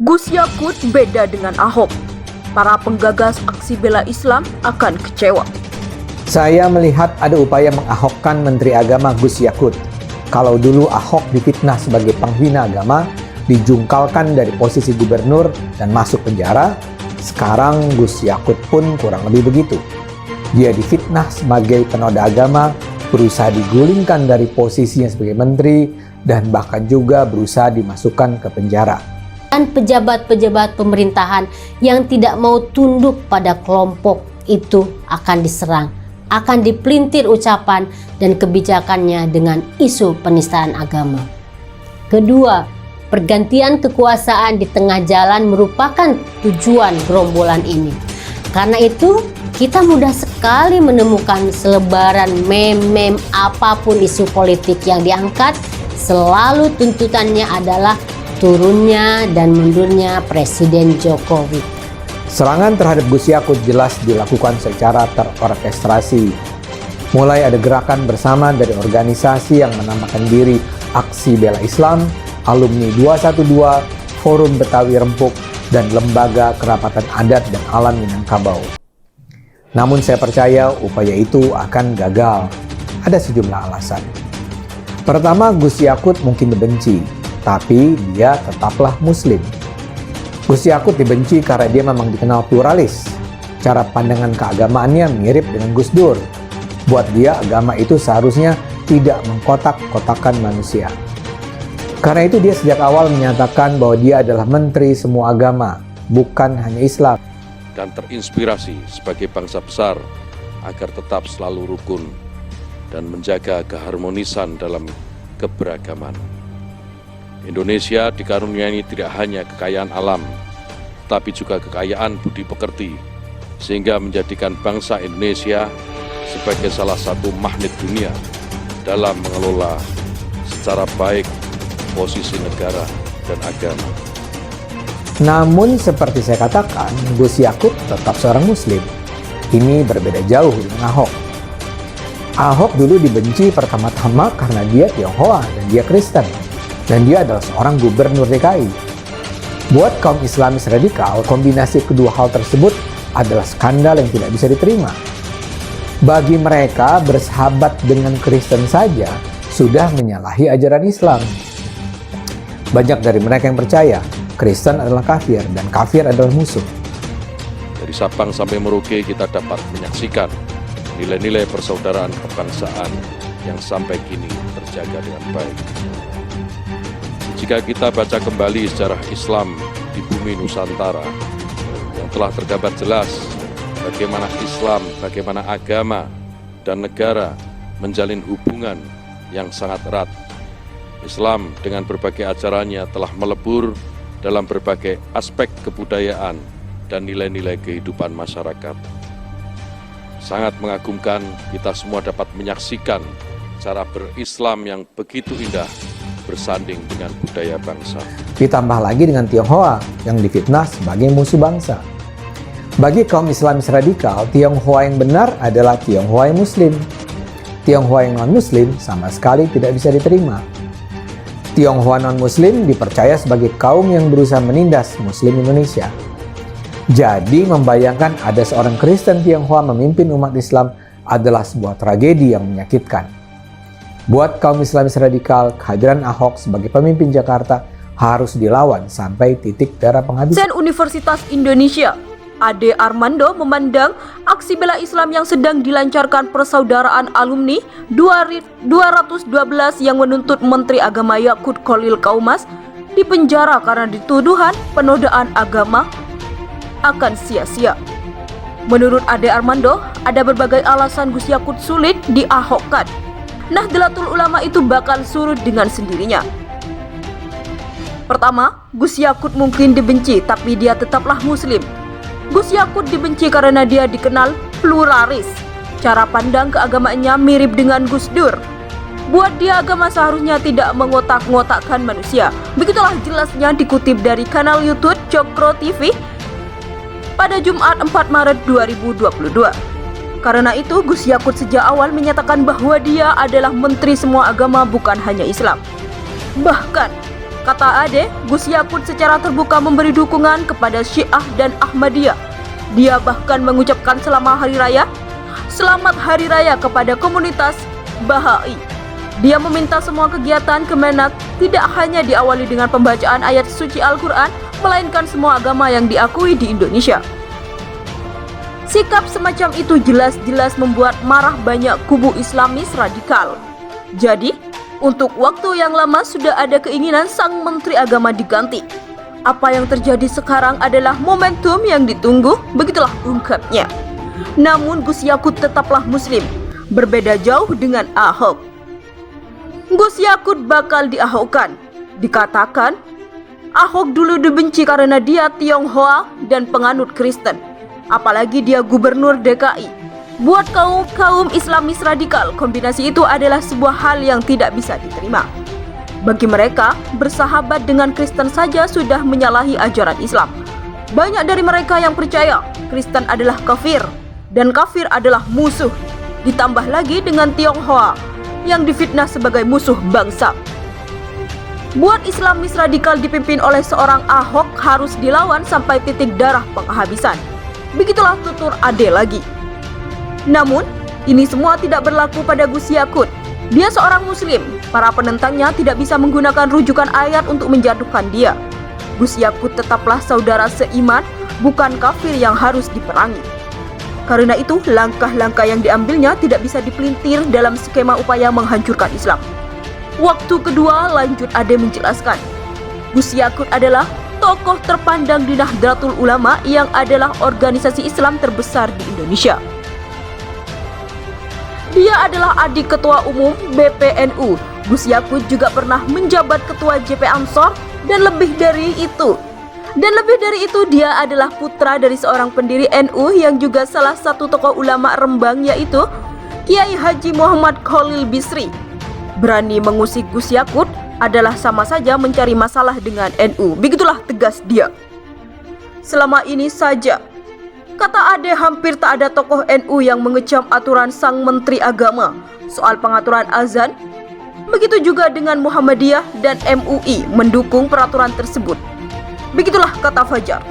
Gus Yakut beda dengan Ahok. Para penggagas aksi bela Islam akan kecewa. Saya melihat ada upaya mengahokkan Menteri Agama Gus Yakut. Kalau dulu Ahok difitnah sebagai penghina agama, dijungkalkan dari posisi gubernur dan masuk penjara, sekarang Gus Yakut pun kurang lebih begitu. Dia difitnah sebagai penoda agama, berusaha digulingkan dari posisinya sebagai menteri, dan bahkan juga berusaha dimasukkan ke penjara. Dan pejabat-pejabat pemerintahan yang tidak mau tunduk pada kelompok itu akan diserang, akan dipelintir ucapan dan kebijakannya dengan isu penistaan agama. Kedua, pergantian kekuasaan di tengah jalan merupakan tujuan gerombolan ini. Karena itu, kita mudah sekali menemukan selebaran meme apapun isu politik yang diangkat, selalu tuntutannya adalah turunnya dan mundurnya Presiden Jokowi. Serangan terhadap Gus Yakut jelas dilakukan secara terorkestrasi. Mulai ada gerakan bersama dari organisasi yang menamakan diri Aksi Bela Islam, Alumni 212, Forum Betawi Rempuk, dan Lembaga Kerapatan Adat dan Alam Minangkabau. Namun saya percaya upaya itu akan gagal. Ada sejumlah alasan. Pertama, Gus Yakut mungkin dibenci, tapi dia tetaplah Muslim. Gus Yakut dibenci karena dia memang dikenal pluralis. Cara pandangan keagamaannya mirip dengan Gus Dur. Buat dia, agama itu seharusnya tidak mengkotak-kotakan manusia. Karena itu dia sejak awal menyatakan bahwa dia adalah menteri semua agama, bukan hanya Islam. Dan terinspirasi sebagai bangsa besar agar tetap selalu rukun dan menjaga keharmonisan dalam keberagaman. Indonesia dikaruniai tidak hanya kekayaan alam, tapi juga kekayaan budi pekerti, sehingga menjadikan bangsa Indonesia sebagai salah satu magnet dunia dalam mengelola secara baik posisi negara dan agama. Namun seperti saya katakan, Gus Yakut tetap seorang Muslim. Ini berbeda jauh dengan Ahok. Ahok dulu dibenci pertama-tama karena dia Tionghoa dan dia Kristen. Dan dia adalah seorang gubernur DKI. Buat kaum Islamis radikal, kombinasi kedua hal tersebut adalah skandal yang tidak bisa diterima. Bagi mereka, bersahabat dengan Kristen saja sudah menyalahi ajaran Islam. Banyak dari mereka yang percaya Kristen adalah kafir dan kafir adalah musuh. Dari Sabang sampai Merauke kita dapat menyaksikan nilai-nilai persaudaraan kebangsaan yang sampai kini terjaga dengan baik. Jika kita baca kembali sejarah Islam di bumi Nusantara yang telah tergambar jelas bagaimana Islam, bagaimana agama dan negara menjalin hubungan yang sangat erat. Islam dengan berbagai ajarannya telah melebur dalam berbagai aspek kebudayaan dan nilai-nilai kehidupan masyarakat. Sangat mengagumkan kita semua dapat menyaksikan cara berislam yang begitu indah bersanding dengan budaya bangsa. Ditambah lagi dengan Tionghoa yang difitnah sebagai musuh bangsa. Bagi kaum Islamis radikal, Tionghoa yang benar adalah Tionghoa yang Muslim. Tionghoa yang non-Muslim sama sekali tidak bisa diterima. Tionghoa non-Muslim dipercaya sebagai kaum yang berusaha menindas Muslim Indonesia. Jadi membayangkan ada seorang Kristen Tionghoa memimpin umat Islam adalah sebuah tragedi yang menyakitkan. Buat kaum Islamis radikal, kehadiran Ahok sebagai pemimpin Jakarta harus dilawan sampai titik darah penghabisan. Dosen Universitas Indonesia, Ade Armando memandang aksi bela Islam yang sedang dilancarkan Persaudaraan Alumni 212 yang menuntut Menteri Agama Yakut Khalil Qaumas dipenjara karena dituduhan penodaan agama akan sia-sia. Menurut Ade Armando, ada berbagai alasan Gus Yakut sulit diahokkan. Nahdlatul Ulama itu bakal surut dengan sendirinya. Pertama, Gus Yakut mungkin dibenci, tapi dia tetaplah Muslim. Gus Yakut dibenci karena dia dikenal pluralis. Cara pandang keagamaannya mirip dengan Gus Dur. Buat dia, agama seharusnya tidak mengotak-ngotakkan manusia. Begitulah jelasnya dikutip dari kanal YouTube Cokro TV pada Jumat 4 Maret 2022. Karena itu, Gus Yakut sejak awal menyatakan bahwa dia adalah menteri semua agama, bukan hanya Islam. Bahkan, Kata Ade, Gus Yakut secara terbuka memberi dukungan kepada Syiah dan Ahmadiyah. Dia bahkan mengucapkan selamat Hari Raya kepada komunitas Bahai. Dia meminta semua kegiatan Kemenak tidak hanya diawali dengan pembacaan ayat suci Al-Quran, melainkan semua agama yang diakui di Indonesia. Sikap semacam itu jelas-jelas membuat marah banyak kubu Islamis radikal. Jadi, untuk waktu yang lama sudah ada keinginan sang Menteri Agama diganti. Apa yang terjadi sekarang adalah momentum yang ditunggu, begitulah ungkapnya. Namun Gus Yakut tetaplah Muslim, berbeda jauh dengan Ahok. Gus Yakut bakal diahokkan. Dikatakan, Ahok dulu dibenci karena dia Tionghoa dan penganut Kristen. Apalagi dia gubernur DKI. Buat kaum Islamis radikal, kombinasi itu adalah sebuah hal yang tidak bisa diterima. Bagi mereka, bersahabat dengan Kristen saja sudah menyalahi ajaran Islam. Banyak dari mereka yang percaya Kristen adalah kafir dan kafir adalah musuh. Ditambah lagi dengan Tionghoa yang difitnah sebagai musuh bangsa. Buat Islamis radikal dipimpin oleh seorang Ahok harus dilawan sampai titik darah penghabisan. Begitulah tutur Ade lagi. Namun, ini semua tidak berlaku pada Gus Yakut. Dia seorang Muslim. Para penentangnya tidak bisa menggunakan rujukan ayat untuk menjatuhkan dia. Gus Yakut tetaplah saudara seiman, bukan kafir yang harus diperangi. Karena itu, langkah-langkah yang diambilnya tidak bisa dipelintir dalam skema upaya menghancurkan Islam. Waktu kedua, lanjut Ade menjelaskan, Gus Yakut adalah tokoh terpandang di Nahdlatul Ulama yang adalah organisasi Islam terbesar di Indonesia. Dia adalah adik ketua umum BPNU. Gus Yakut juga pernah menjabat ketua JP Ansor dan lebih dari itu, dia adalah putra dari seorang pendiri NU yang juga salah satu tokoh ulama Rembang, yaitu Kiai Haji Muhammad Khalil Bisri. Berani mengusik Gus Yakut adalah sama saja mencari masalah dengan NU. Begitulah tegas dia. Selama ini saja, kata Ade, hampir tak ada tokoh NU yang mengecam aturan sang Menteri Agama soal pengaturan azan. Begitu juga dengan Muhammadiyah dan MUI mendukung peraturan tersebut. Begitulah kata Fajar.